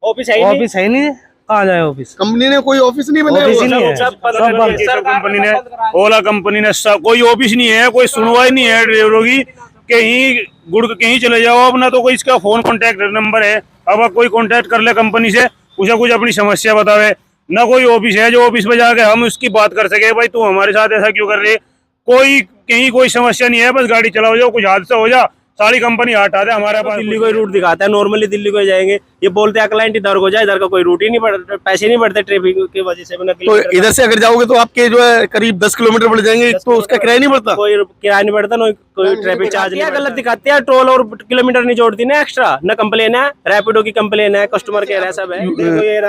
Office है office है नहीं, कहाँ जाए ऑफिस? कंपनी ने कोई ऑफिस नहीं बनाया? ऑफिस ही नहीं है, सब सब बंद। कंपनी ने, ओला कंपनी ने कोई ऑफिस नहीं है, कोई सुनवाई नहीं है ड्राइवरों की। कहीं गुड़ कहीं चले जाओ, अपना तो कोई इसका फोन कांटेक्ट नंबर है, अब कोई कांटेक्ट कर ले कंपनी से, उसे कुछ अपनी समस्या बतावे ना। कोई ऑफिस है जो ऑफिस में जाके हम उसकी बात कर सके, भाई तू हमारे साथ ऐसा क्यों कर रहे। कोई कहीं कोई समस्या नहीं है, बस गाड़ी चलाओ, जाओ कुछ हादसा हो जा सारी कंपनी हटा दे हमारे पास। दिल्ली कोई रूट दिखाता है, नॉर्मली दिल्ली को जाएंगे, ये बोलते हैं क्लाइंट इधर को जाए, इधर का कोई रूट ही नहीं बढ़ता, पैसे नहीं बढ़ते ट्रैफिक की वजह से। तो इधर से अगर जाओगे तो आपके जो है करीब 10 किलोमीटर बढ़ जाएंगे, तो उसका किराया नहीं बढ़ता? कोई किराया नहीं बढ़ता, ना कोई ट्रैफिक चार्ज नहीं। गलत दिखाती है, टोल और किलोमीटर नहीं जोड़ती ना एक्स्ट्रा, ना कंप्लेन है, रैपिडो की कंप्लेन है, कस्टमर केयर है, सब है।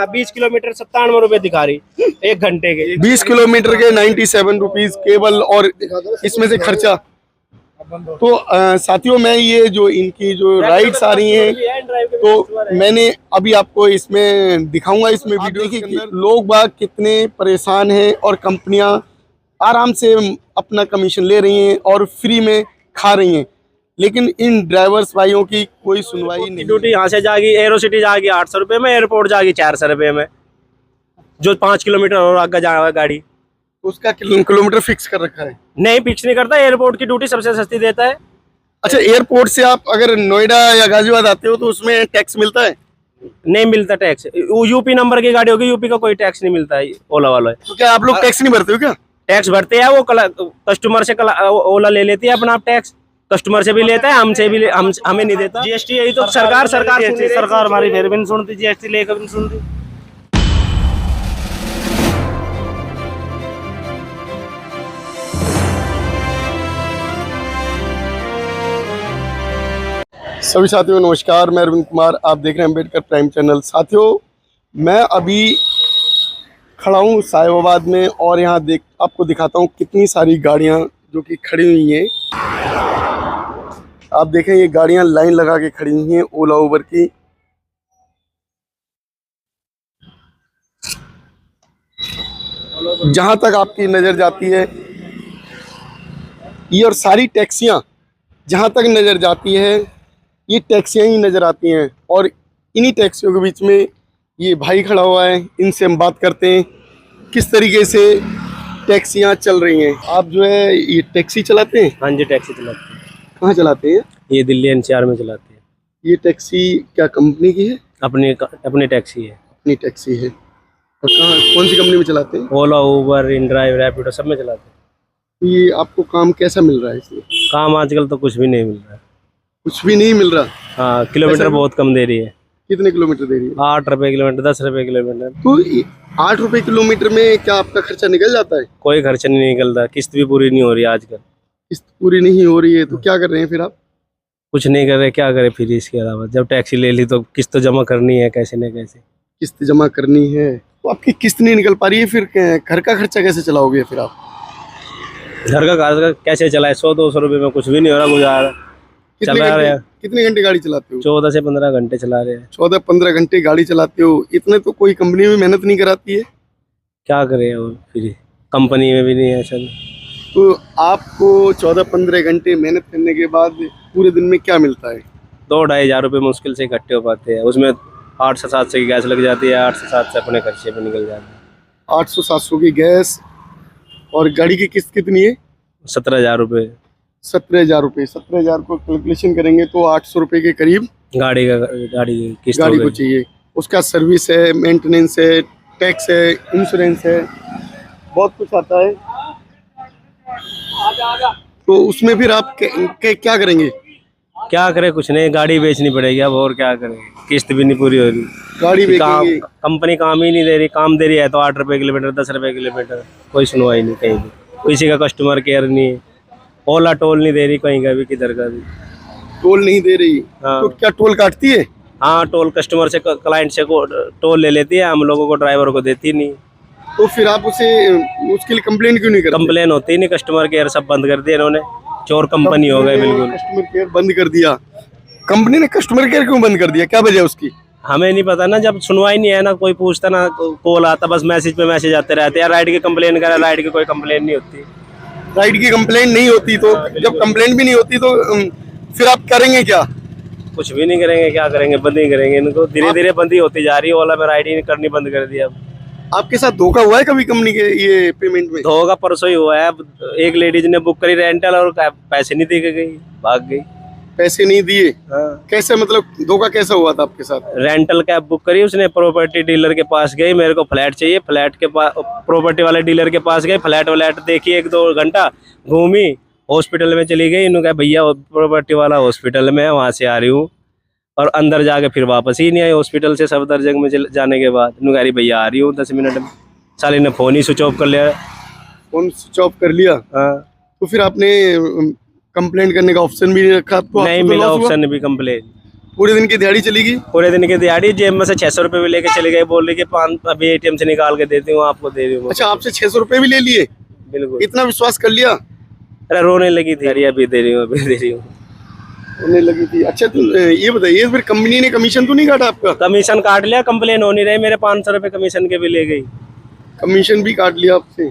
20 किलोमीटर 97 रुपए दिखा रही 1 घंटे के। 20 किलोमीटर के 97 रुपीज केवल, और इसमें से खर्चा। तो साथियों, मैं ये जो इनकी जो राइड्स आ रही हैं, तो मैंने अभी आपको इसमें दिखाऊंगा, इसमें वीडियो के अंदर लोग बाग कितने परेशान हैं और कंपनियां आराम से अपना कमीशन ले रही हैं और फ्री में खा रही हैं, लेकिन इन ड्राइवर्स भाइयों की कोई सुनवाई नहीं। ड्यूटी यहाँ से जाएगी, एरो सिटी जाएगी 800 रुपए में, एयरपोर्ट जाएगी 400 रुपए में, जो 5 किलोमीटर और आगे जाएगा गाड़ी। उसका किलोमीटर फिक्स कर रखा है? नहीं, फिक्स नहीं करता, एयरपोर्ट की ड्यूटी सबसे सस्ती देता है। अच्छा, एयरपोर्ट से आप अगर नोएडा या गाजियाबाद आते हो तो उसमें टैक्स मिलता है? नहीं मिलता टैक्स, यूपी नंबर की गाड़ी होगी, यूपी का कोई टैक्स नहीं मिलता है ओला वाला। तो क्या आप लोग टैक्स नहीं भरते हो क्या? टैक्स भरते हैं, वो कस्टमर से ओला ले लेती है अपना टैक्स, कस्टमर से भी लेता है, हमसे भी हमें नहीं देता। जीएसटी यही तो सरकार हमारी फिर भी नहीं सुनती, जीएसटी लेकर भी नहीं सुनती। सभी साथियों नमस्कार, मैं अरविंद कुमार, आप देख रहे हैं अम्बेडकर प्राइम चैनल। साथियों, मैं अभी खड़ा हूँ साहिबाबाद में और यहाँ आपको दिखाता हूँ कितनी सारी गाड़ियाँ जो कि खड़ी हुई हैं। आप देखें, ये गाड़ियाँ लाइन लगा के खड़ी हुई हैं ओला उबर की। जहाँ तक आपकी नज़र जाती है ये, और सारी टैक्सियाँ जहाँ तक नज़र जाती है ये टैक्सियाँ ही नज़र आती हैं, और इन्हीं टैक्सियों के बीच में ये भाई खड़ा हुआ है, इनसे हम बात करते हैं किस तरीके से टैक्सियाँ चल रही हैं। आप जो है ये टैक्सी चलाते हैं? हाँ जी, टैक्सी चलाते हैं। कहाँ चलाते हैं? ये दिल्ली एनसीआर में चलाते हैं। ये टैक्सी क्या कंपनी की है? अपनी टैक्सी है। अपनी टैक्सी है। और कहाँ, कौन सी कंपनी में चलाते हैं? ओला, उबर, इनड्राइव, रैपिडो सब में चलाते हैं। तो ये आपको काम कैसा मिल रहा है इसमें? काम आजकल तो कुछ भी नहीं मिल रहा है। कुछ भी नहीं मिल रहा? हाँ, किलोमीटर बहुत कम दे रही है। कितने किलोमीटर दे रही है? 8 रुपए किलोमीटर, 10 रुपए किलोमीटर। तो 8 रुपए किलोमीटर में क्या आपका खर्चा निकल जाता है? कोई खर्चा नहीं निकलता, किस्त भी पूरी नहीं हो रही आजकल। किस्त पूरी नहीं हो रही है तो क्या कर रहे हैं फिर आप? कुछ नहीं कर रहे, क्या करे फिर इसके अलावा। जब टैक्सी ले ली तो किस्त तो जमा करनी है, कैसे न कैसे किस्त जमा करनी है। तो आपकी किस्त नहीं निकल पा रही है, फिर घर का खर्चा कैसे चलाओगे फिर आप? घर का खर्चा कैसे चलाए? 100-200 रुपए में कुछ भी नहीं हो रहा, गुजारा चला रहे हैं। कितने घंटे गाड़ी चलाते हो? 14 से 15 घंटे चला रहे हैं। 14-15 घंटे गाड़ी चलाते हो, इतने तो कोई कंपनी में मेहनत नहीं कराती है? क्या करें, और फिर कंपनी में भी नहीं है सर। तो आपको 14-15 घंटे मेहनत करने के बाद पूरे दिन में क्या मिलता है? 2-2.5 हज़ार रुपये मुश्किल से इकट्ठे हो पाते हैं। उसमें 8 से 7 की गैस लग जाती है, 8 से 7 अपने खर्चे पे निकल जाते हैं। 800-700 की गैस, और गाड़ी की किस्त कितनी है? 17,000 रुपये। 17,000 रुपये। 17,000 को कैलकुलेशन करेंगे तो 800 रुपये के करीब गाड़ी की किस्त गाड़ी को चाहिए। उसका सर्विस है, मेंटेनेंस है, टैक्स है, इंश्योरेंस है, बहुत कुछ आता है। तो उसमें फिर आप क्या करेंगे? क्या करें, कुछ नहीं, गाड़ी बेचनी पड़ेगी अब, और क्या करें, किस्त भी नहीं पूरी हो रही। गाड़ी बेचेंगे? कंपनी काम ही नहीं दे रही, काम दे रही है तो 8 रुपए किलोमीटर, 10 रुपए किलोमीटर, कोई सुनवाई नहीं कहीं भी, किसी का कस्टमर केयर नहीं है। ओला टोल नहीं दे रही कहीं का भी, किधर का भी टोल नहीं दे रही। हाँ। तो क्या टोल काटती है? हाँ, टोल कस्टमर से, क्लाइंट से टोल ले लेती है, हम लोगों को, ड्राइवर को देती नहीं। तो फिर आप उसके लिए कंप्लेन क्यों नहीं करते? कंप्लेन होती ही नहीं, कस्टमर केयर सब बंद कर दिया इन्होंने, चोर कंपनी हो गए बिल्कुल। कस्टमर केयर बंद कर दिया कंपनी ने? कस्टमर केयर क्यों बंद कर दिया, क्या वजह उसकी? हमें नहीं पता ना, जब सुनवाई नहीं है ना, कोई पूछता ना, कॉल आता, बस मैसेज पे मैसेज आते रहते हैं। राइड की कंप्लेन करा, राइड की कोई कंप्लेन नहीं होती। राइड की कंप्लेन नहीं होती तो जब कंप्लेन भी नहीं होती तो फिर आप करेंगे क्या? कुछ भी नहीं करेंगे, क्या करेंगे, बंद ही करेंगे इनको। धीरे धीरे बंद ही होती जा रही है। ओला में राइड ही करनी बंद कर दिया। अब आपके साथ धोखा हुआ है कभी कंपनी के ये पेमेंट में? धोखा परसों ही हुआ है। अब एक लेडीज ने बुक करी रेंटल और पैसे नहीं दे के गई, भाग गई। पैसे नहीं दिए? हाँ। कैसे, मतलब धोखा कैसा हुआ था आपके साथ? रेंटल कैब बुक करी उसने, प्रॉपर्टी डीलर के पास गई, मेरे को फ्लैट चाहिए, फ्लैट के पास प्रॉपर्टी वाले डीलर के पास गए, फ्लैट देखी 1-2 घंटा घूमी, हॉस्पिटल में चली गई। इन्होंने कहा भैया प्रॉपर्टी वाला हॉस्पिटल में है, वहाँ से आ रही हूँ। और अंदर जाके फिर वापस ही नहीं आई हॉस्पिटल से। सफदरजंग में जाने के बाद इन्होंने कहा भैया आ रही हूँ 10 मिनट में। साले ने फोन ही स्विच ऑफ कर लिया। फोन स्विच ऑफ कर लिया? हाँ। तो फिर आपने कंप्लेंट करने का ऑप्शन भी नहीं रखा आपको? नहीं मिला ऑप्शन भी कंप्लेन। पूरे दिन की दिहाड़ी चली गई? पूरे दिन की दिहाड़ी, जेब में से 600 रुपये भी लेके चले गए, बोल रही कि 5 अभी एटीएम से निकाल के देती हूँ, आपको दे रही हूँ। अच्छा, आपसे 600 रुपये भी ले लिए? बिल्कुल। इतना विश्वास कर लिया? अरे रोने लगी थी, अरे अभी दे रही हूँ, अभी दे रही हूँ, रोने लगी थी। अच्छा, तो ये बताइए फिर कंपनी ने कमीशन तो नहीं काटा आपका? कमीशन काट लिया, कंप्लेन हो नहीं रही, मेरे 500 रुपये कमीशन के भी ले गई। कमीशन भी काट लिया आपसे?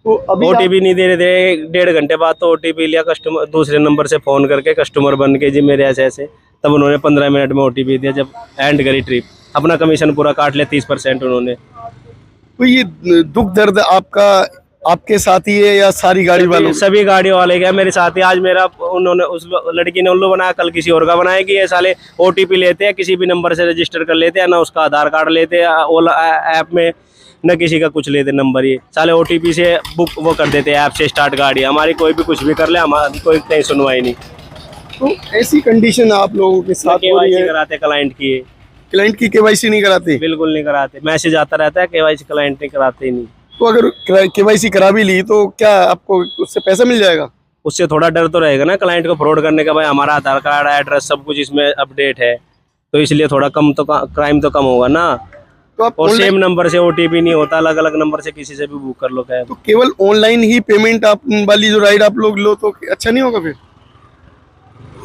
तो अभी ओटीपी नहीं दे रहे थे। 1.5 घंटे बाद तो ओटीपी लिया कस्टमर, दूसरे नंबर से फोन करके कस्टमर बन के जी मेरे ऐसे, तब उन्होंने 15 मिनट में ओटीपी दिया। जब एंड करी ट्रिप, अपना कमीशन पूरा काट लिया 30% उन्होंने। तो ये दुख दर्द आपका आपके साथ ही है या सारी गाड़ी वालों? सभी गाड़ी वाले क्या मेरे साथ ही। आज मेरा उन्होंने, उस लड़की ने उल्लू बनाया, कल किसी और का बनाया कि ये साले ओटीपी लेते हैं, किसी भी नंबर से रजिस्टर कर लेते हैं, ना उसका आधार कार्ड लेते हैं ओला ऐप में, न किसी का कुछ लेते नंबर। ये साले ओटीपी से बुक वो कर देते हैं, ऐप से स्टार्ट गाड़ी। हमारी कोई भी कुछ भी कर ले, हमारी कोई कहीं सुनवाई नहीं। तो ऐसी कंडीशन आप लोगों के साथ हो रही है? कराते क्लाइंट की, क्लाइंट की केवाईसी नहीं कराते? बिल्कुल नहीं कराते। मैसेज आता रहता है, केवाईसी क्लाइंट नहीं कराते ही नहीं। तो अगर केवाईसी करा भी ली तो क्या आपको उससे पैसा मिल जाएगा? उससे थोड़ा डर तो रहेगा ना क्लाइंट को फ्रॉड करने का, भाई हमारा आधार कार्ड, एड्रेस, सब कुछ इसमें अपडेट है, तो इसलिए थोड़ा कम तो क्राइम तो कम होगा ना। तो आप और सेम नंबर से ओटीपी नहीं होता, अलग अलग नंबर से किसी से भी बुक कर लो कैब। तो केवल ऑनलाइन ही पेमेंट आप वाली जो राइड आप लोग लो तो अच्छा नहीं होगा फिर?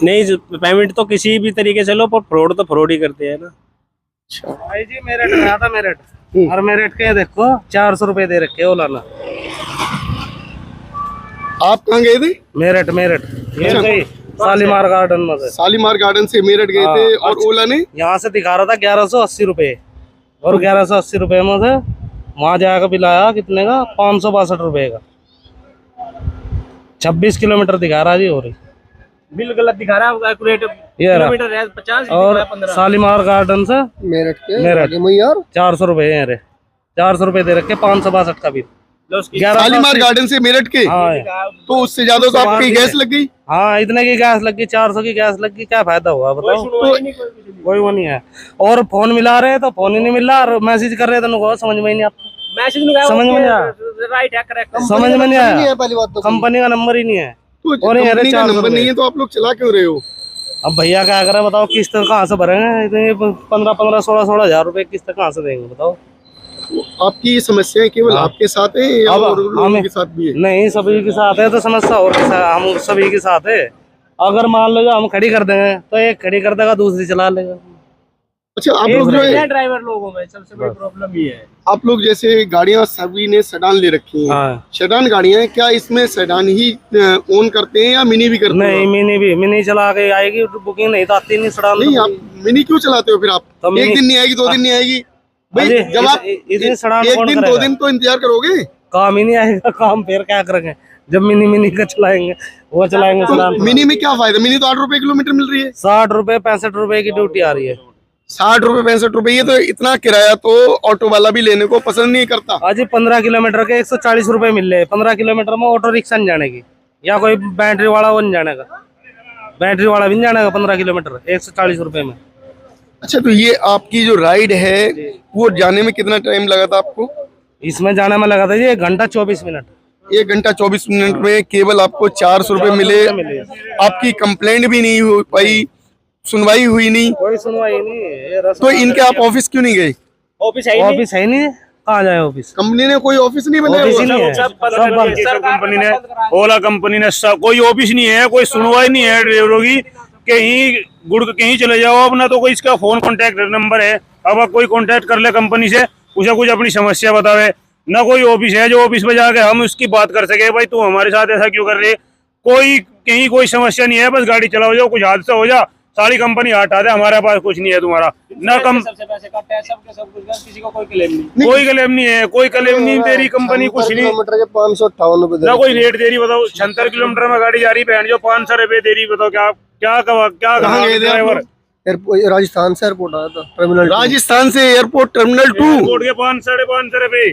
नहीं, पेमेंट तो किसी भी तरीके से लो, पर फ्रॉड तो फ्रॉड ही करते हैं ना। अच्छा। भाई जी मेरठ गया था, मेरठ, और मेरठ के देखो 400 रुपए दे रखे ओला ने। आप कहाँ गए थे? मेरठ, मेरठ ये गई शालीमार गार्डन में से। शालीमार गार्डन से मेरठ गए थे और ओला ने यहाँ से दिखा रहा था 1180 रुपए, और 1180 रुपए में से वहां जाकर बिल आया कितने का, 562 रुपए का। 26 किलोमीटर दिखा रहा जी। और बिल गलत दिखा रहा है, एक्यूरेट ये रहा। किलोमीटर है 50 और शालीमार गार्डन से मेरठ के मेरठ 400 रुपए है रे, 400 रुपए दे रखे, 562 का बिल। शालीमार गार्डन से मेरट के? हाँ, तो उससे ज्यादा तो आपकी गैस लग गई? हाँ इतने की गैस लग गई, 400 की गैस लग गई, क्या फायदा हुआ बताओ? कोई वो नहीं है। और फोन मिला रहे तो फोन ही नहीं मिल रहा, और मैसेज कर रहे थे उनको समझ में ही नहीं आता। मैसेज समझ में नहीं आया, राइट है, करेक्ट, समझ में नहीं आया। पहली बात तो कंपनी का नंबर ही नहीं है। तो और कंपनी का नंबर नहीं है तो आप लोग चला क्यों रहे हो? अब भैया क्या करे बताओ, किस्त कहाँ से भरेंगे? इतने 15-15, 16-16 हजार रुपए किस्त कहाँ से देंगे बताओ? आपकी ये समस्याएं केवल आपके साथ है या और लोगों के साथ भी है? नहीं, सभी के साथ है तो समस्या, और के साथ हम सभी के साथ है। अगर मान लो हम खड़ी कर देंगे तो एक खड़ी कर देगा, दूसरी चला लेगा। अच्छा, आप लोग जो है ड्राइवर लोगों में सबसे बड़ी प्रॉब्लम ये है। आप लोग जैसे गाड़ियां सभी ने सेडान ले रखी हैं, हाँ। सेडान गाड़ियां हैं, क्या इसमें सेडान ही ओन करते हैं या मिनी भी करते हैं? नहीं, मिनी चला के आएगी बुकिंग, नहीं तो आती नहीं सड़ान। नहीं, आप मिनी क्यों चलाते हो फिर? आप तो एक दिन नहीं आएगी, 2 दिन नहीं आएगी भाई, जब आप इतनी सड़ान एक दिन 2 दिन तो इंतजार करोगे? काम ही नहीं आएगा, काम फिर क्या करेंगे जब मिनी का चलाएंगे, वो चलाएंगे सड़ान। मिनी में क्या फायदा? मिनी तो 8 रुपए किलोमीटर मिल रही है। 60 रुपए 65 रुपए की ड्यूटी आ रही है। 60 रुपए 65 रुपए, ये तो इतना किराया तो ऑटो वाला भी लेने को पसंद नहीं करता। आज 15 किलोमीटर के 140 रुपए मिल रहे। 15 किलोमीटर में ऑटो रिक्शा नहीं जाने की, या कोई बैटरी वाला वो नहीं जाने का, बैटरी वाला भी नहीं जाने का 15 किलोमीटर 140 रुपए में। अच्छा, तो ये आपकी जो राइड है वो जाने में कितना टाइम लगा था आपको? इसमें जाने में लगा था जी 1 घंटा 24 मिनट। 1 घंटा 24 मिनट में केवल आपको 400 रुपए मिले। आपकी कंप्लेंट भी नहीं हो पाई, सुनवाई हुई नहीं, कोई सुनवाई नहीं। तो इनके आप ऑफिस क्यों नहीं गए? ऑफिस है नहीं, कहाँ जाए ऑफिस? कंपनी ने कोई ऑफिस नहीं बनाया ऑफिस हुआ? ही नहीं है, सब कंपनी ने, ओला कंपनी ने कोई ऑफिस नहीं है, कोई सुनवाई नहीं है ड्राइवरों की। कहीं गुड़ कहीं चले जाओ अपना, तो कोई इसका फोन कांटेक्ट नंबर है, अब कोई कांटेक्ट कर ले कंपनी से, कुछ अपनी समस्या बतावे ना। कोई ऑफिस है जो ऑफिस में जाके हम उसकी बात कर सके, भाई तू हमारे साथ ऐसा क्यों कर रहे? कोई कहीं कोई समस्या नहीं है, बस गाड़ी चलाओ जाओ, कुछ हादसा हो जा सारी कंपनी हटा दे, हमारे पास कुछ नहीं है तुम्हारा ना कम, सबसे पैसे काटते हैं सबके सब कुछ, किसी को कोई क्लेम नहीं। कोई क्लेम नहीं है, कोई क्लेम नहीं तेरी कंपनी कुछ नहीं, किलोमीटर के 558 रुपए ना कोई रेट दे रही। बताओ 76 किलोमीटर में गाड़ी जा रही बहन जो 500 रुपए दे रही, बताओ क्या क्या क्या कहाँ गए थे आप ड्राइवर लोग? राजस्थान से एयरपोर्ट आया था, टर्मिनल राजस्थान से एयरपोर्ट टर्मिनल 2। एयरपोर्ट के 500-550 रुपए।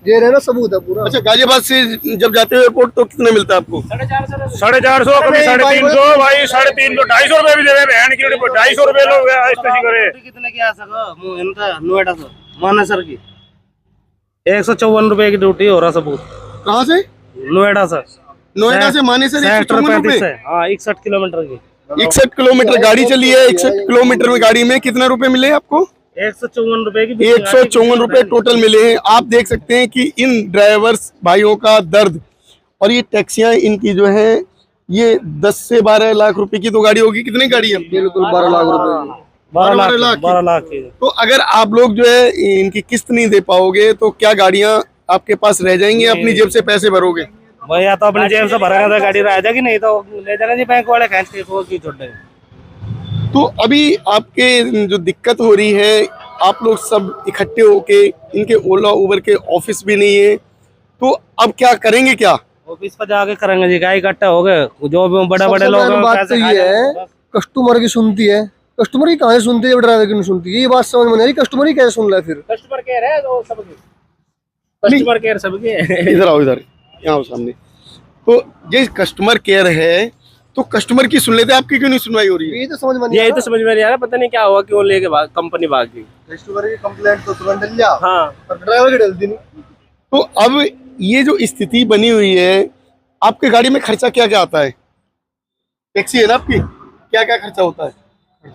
ये रहे ना सबूत है पूरा। अच्छा, गाजियाबाद से जब जाते हो एयरपोर्ट तो कितना मिलता है आपको? 450। 450, कभी 350 भाई, 350, 250 रुपए भी दे रहे बहन की, 250 रुपए लोग ऐसे करे। कितने की आ सको नोएडा से मानेसर की 154 रुपए की ड्यूटी हो रहा सबूत। कहाँ से? नोएडा से, नोएडा से मानेसर सेक्टर 154 35 रुपए। से, हाँ 61 किलोमीटर की 61 किलोमीटर गाड़ी चली है। 61 किलोमीटर में गाड़ी में कितना रुपए मिले आपको? 154 रुपए की 154 रुपए टोटल मिले हैं। आप देख सकते हैं कि इन ड्राइवर्स भाइयों का दर्द। और ये टैक्सियां इनकी जो है ये 10 से 12 लाख रुपए की तो गाड़ी होगी। कितनी गाड़ी है? बिल्कुल 12 लाख रुपए। 12 लाख की। तो अगर आप लोग जो है इनकी किस्त नहीं दे पाओगे तो क्या गाड़ियां आपके पास रह जाएंगी? अपनी जेब से पैसे भरोगे? भैया तो अपनी जेब से भरेगा तो गाड़ी रह जाएगी, नहीं तो ले जाना जी बैंक वाले खींच के वो की छोड़ देंगे। तो अभी आपके जो दिक्कत हो रही है, आप लोग सब इकट्ठे होके, इनके ओला उबर के ऑफिस भी नहीं है, तो अब क्या करेंगे? क्या ऑफिस पर जाके करेंगे जी, क्या इकट्ठा हो गए जो भी बड़े बड़े सबसे लोग मेन हैं, बात पैसे तो खा ये जाएंगे। है, कस्टमर की सुनती है। कस्टमर की कहाँ से सुनती है, ड्राइवर की नहीं सुनती है। ये बात समझ में नहीं आ रही, कस्टमर ही कैसे सुन रहा है फिर? कस्टमर केयर है तो सबके, कस्टमर केयर सबके है। इधर आओ, इधर यहाँ आओ सामने। तो ये कस्टमर केयर है तो कस्टमर की सुन लेते, आपकी क्यों नहीं सुनवाई हो रही है? ये तो समझ में नहीं आ यही रहा। तो समझ में नहीं आ रहा, पता नहीं क्या हुआ, क्यों लेके कंपनी भाग गई। कस्टमर की कंप्लेंट तो तुरंत डल जा, हाँ, पर ड्राइवर की डलती नहीं। तो अब ये जो स्थिति बनी हुई है, आपके गाड़ी में खर्चा क्या क्या आता है? टैक्सी है ना आपकी, क्या क्या खर्चा होता है?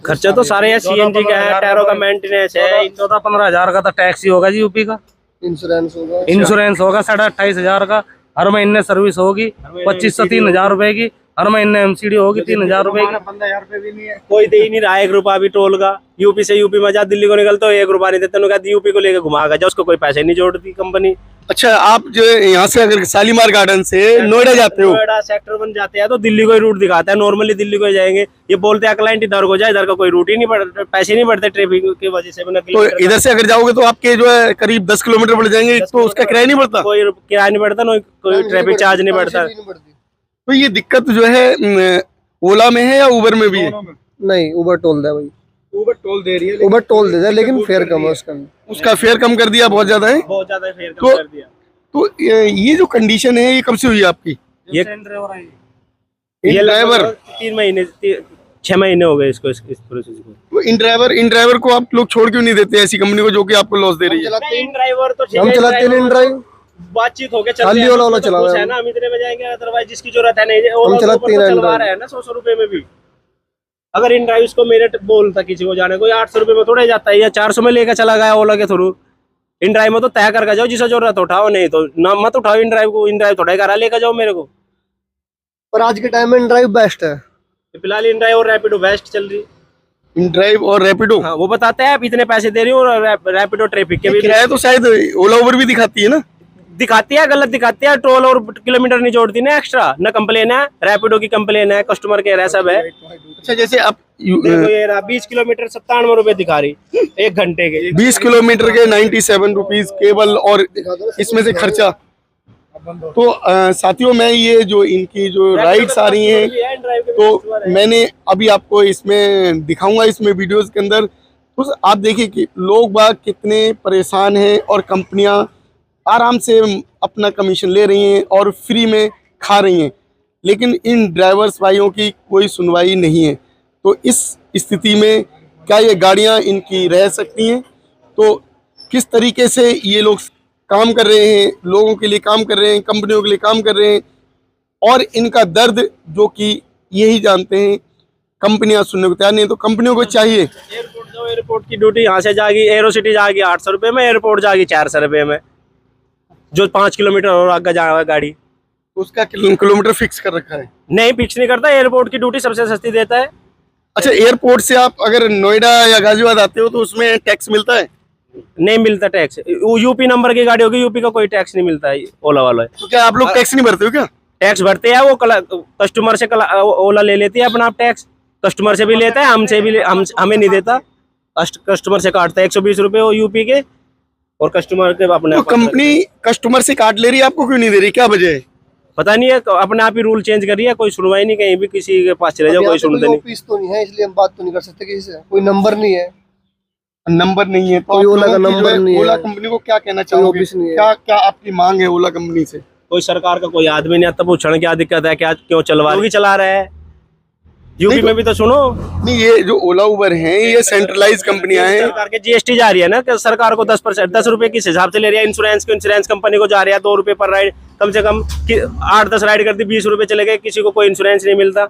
खर्चा तो सारे है, सीएनजी का है, टायरों का मेंटेनेंस है। 14-15 हजार का तो टैक्सी होगा जी यूपी का, इंश्योरेंस होगा। इंश्योरेंस होगा 28,500 का, हर महीने सर्विस होगी 25 से 3,000 रुपए की, हर महीने एमसीडी होगी 3,000 रुपए की। 15,000 रुपए भी नहीं है। कोई दे ही नहीं रहा 1 रुपया भी टोल का। यूपी से यूपी में जा, दिल्ली को निकलते हो 1 रुपया नहीं देते, कहते यूपी को लेके घुमागा जा, उसको कोई पैसे नहीं जोड़ती कंपनी। अच्छा, आप जो यहाँ से अगर शालीमार गार्डन से नोएडा जाते हो, नोएडा सेक्टर 1 जाते हैं तो दिल्ली को ही रूट दिखाता है, नॉर्मली दिल्ली को ही जाएंगे। ये बोलते हैं क्लाइंट इधर को जाए, इधर का कोई रूट ही नहीं बढ़ता, पैसे नहीं बढ़ते ट्रैफिक की वजह से। तो इधर से अगर जाओगे तो आपके जो है करीब 10 किलोमीटर बढ़ जाएंगे, तो उसका किराया नहीं बढ़ता? कोई किराया नहीं बढ़ता, कोई ट्रैफिक चार्ज नहीं बढ़ता। तो ये दिक्कत जो है ओला में है या उबर में भी है? नहीं, उबर टोल दे भाई, उबर टोल दे रही है, उबर टोल दे दे, लेकिन फेयर कम है उसका। उसका फेयर कम कर दिया, बहुत ज्यादा है। बहुत ज्यादा फेयर कम तो- कर दिया। तो ये जो कंडीशन है ये कब से हुई है आपकी? ये ड्राइवर 3 महीने 6 महीने हो गए इसको, इस प्रोसेस को। तो इन ड्राइवर को आप लोग छोड़ क्यों नहीं देते ऐसी कंपनी को जो कि आपको लॉस दे रही है? नहीं, ड्राइवर तो ठीक हम है, चलाते नहीं ड्राइव, बातचीत हो गया, खाली ओला ओला चला रहे हैं। है ना, हम इतने में जाएंगे, अदरवाइज जिसकी जरूरत है नहीं, हम चलाते हैं चलवा ड्राइव। रहे हैं ना 100 रुपए में भी। अगर इन ड्राइव को मेरिट बोलता किसी को जाने को, 800 रुपए में थोड़ा जाता है, या 400 में लेकर चला गया ओला के थ्रू। इन ड्राइव में तो तय करके जाओ, जिसे जरूरत उठाओ, नहीं तो ना मत उठाओ इन ड्राइव को। इन ड्राइव थोड़ा करा लेकर जाओ मेरे को। पर आज के टाइम में ड्राइव बेस्ट है। फिलहाल इन ड्राइव और रैपिडो बेस्ट चल रही। इन ड्राइव और रैपिडो, हाँ, वो बताते हैं आप इतने पैसे दे रही हो, और रैपिडो ट्रैफिक के भी किराया तो शायद ओला उबर भी दिखाती है ना? दिखाती है, गलत दिखाती है। टोल और किलोमीटर नहीं जोड़ती ना एक्स्ट्रा, ना कंप्लेन है, रैपिडो की कंप्लेन है, कस्टमर केयर है, सब है। अच्छा, जैसे आप देखो ये रहा 20 किलोमीटर 97 रुपए दिखा रही 1 घंटे के। 20 किलोमीटर के 97 रुपीज केवल, और इसमें से खर्चा। तो साथियों, मैं ये जो इनकी जो राइड्स आ रही हैं, तो मैंने अभी आपको इसमें दिखाऊंगा, इसमें वीडियोस के अंदर। तो आप देखिए कि लोग बाग कितने परेशान हैं और कंपनियां आराम से अपना कमीशन ले रही हैं और फ्री में खा रही हैं, लेकिन इन ड्राइवर्स भाइयों की कोई सुनवाई नहीं है। तो इस स्थिति में क्या ये गाड़ियां इनकी रह सकती हैं? तो किस तरीके से ये लोग काम कर रहे हैं, लोगों के लिए काम कर रहे हैं, कंपनियों के लिए काम कर रहे हैं, और इनका दर्द जो कि यही जानते हैं, कंपनियां सुनने को तैयार नहीं है। तो कंपनियों को चाहिए, एयरपोर्ट जाओ, एयरपोर्ट की ड्यूटी यहाँ से जाएगी, एरो सिटी जाएगी 800 रुपए में, एयरपोर्ट जाएगी 400 रुपए में, जो 5 किलोमीटर और आगे जाएगा गाड़ी। उसका किलोमीटर फिक्स कर रखा है? नहीं, फिक्स नहीं करता, एयरपोर्ट की ड्यूटी सबसे सस्ती देता है। अच्छा, एयरपोर्ट से आप अगर नोएडा या गाजियाबाद आते हो तो उसमें टैक्स मिलता है? नहीं मिलता टैक्स। यूपी नंबर की गाड़ी होगी, यूपी का कोई टैक्स नहीं मिलता है ओला वाला। तो क्या आप लोग टैक्स नहीं भरते हो क्या? टैक्स भरते हैं, वो कस्टमर से ओला ले लेती है अपना टैक्स, कस्टमर से भी लेता है, हमसे भी हमें नहीं देता, कस्टमर से काटता है 120 रुपए वो यूपी के, और कस्टमर के अपने तो कंपनी कस्टमर से काट ले रही है, आपको क्यों नहीं दे रही, क्या वजह है? पता नहीं है, अपने आप ही रूल चेंज कर रही है, कोई सुनवाई नहीं, कहीं भी किसी के पास चले जाओ कोई सुनते नहीं। ऑफिस तो नहीं है, इसलिए हम बात तो नहीं कर सकते किसी से, कोई नंबर नहीं है, नंबर नहीं है, तो कोई आप ओला का लोगों की जो नंबर है, नहीं है। ओला कंपनी को क्या कहना चाहोगे, ऑफिस नहीं है। क्या क्या आपकी मांग है ओला कंपनी से? कोई सरकार का कोई आदमी नहीं आता पूछने क्या दिक्कत है, क्या क्यों चलवा रही, चला रहा है यूपी में भी तो सुनो। नहीं, ये जो ओला उबर हैं ये सेंट्रलाइज कंपनियां हैं। सरकार के जीएसटी जा रही है ना, कि सरकार को 10% 10 रुपए किस हिसाब से ले रही है, इंश्योरेंस कंपनी को जा रही है 2 रुपए पर राइड, कम से कम 8-10 राइड करती 20 रुपए चले गए, किसी को कोई इंश्योरेंस नहीं मिलता।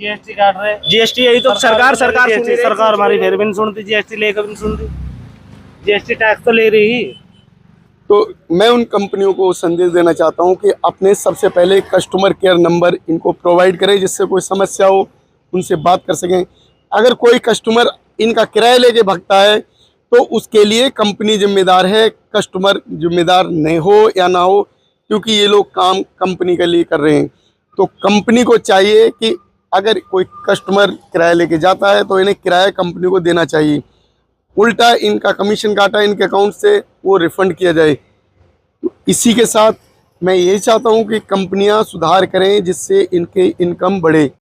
जीएसटी काट रहे, जीएसटी यही तो सरकार सुन रही है। सरकार हमारी फिर भी नहीं सुनती, जीएसटी लेकर भी नहीं सुनती, जीएसटी टैक्स तो ले रही। तो मैं उन कंपनियों को संदेश देना चाहता हूं कि अपने सबसे पहले कस्टमर केयर नंबर इनको प्रोवाइड करें, जिससे कोई समस्या हो उनसे बात कर सकें। अगर कोई कस्टमर इनका किराया लेके भागता है तो उसके लिए कंपनी जिम्मेदार है, कस्टमर जिम्मेदार नहीं हो या ना हो, क्योंकि ये लोग काम कंपनी के लिए कर रहे हैं। तो कंपनी को चाहिए कि अगर कोई कस्टमर किराया लेके जाता है तो इन्हें किराया कंपनी को देना चाहिए, उल्टा इनका कमीशन काटा इनके अकाउंट से वो रिफंड किया जाए। तो इसी के साथ मैं यही चाहता हूँ कि कंपनियाँ सुधार करें जिससे इनके इनकम बढ़े।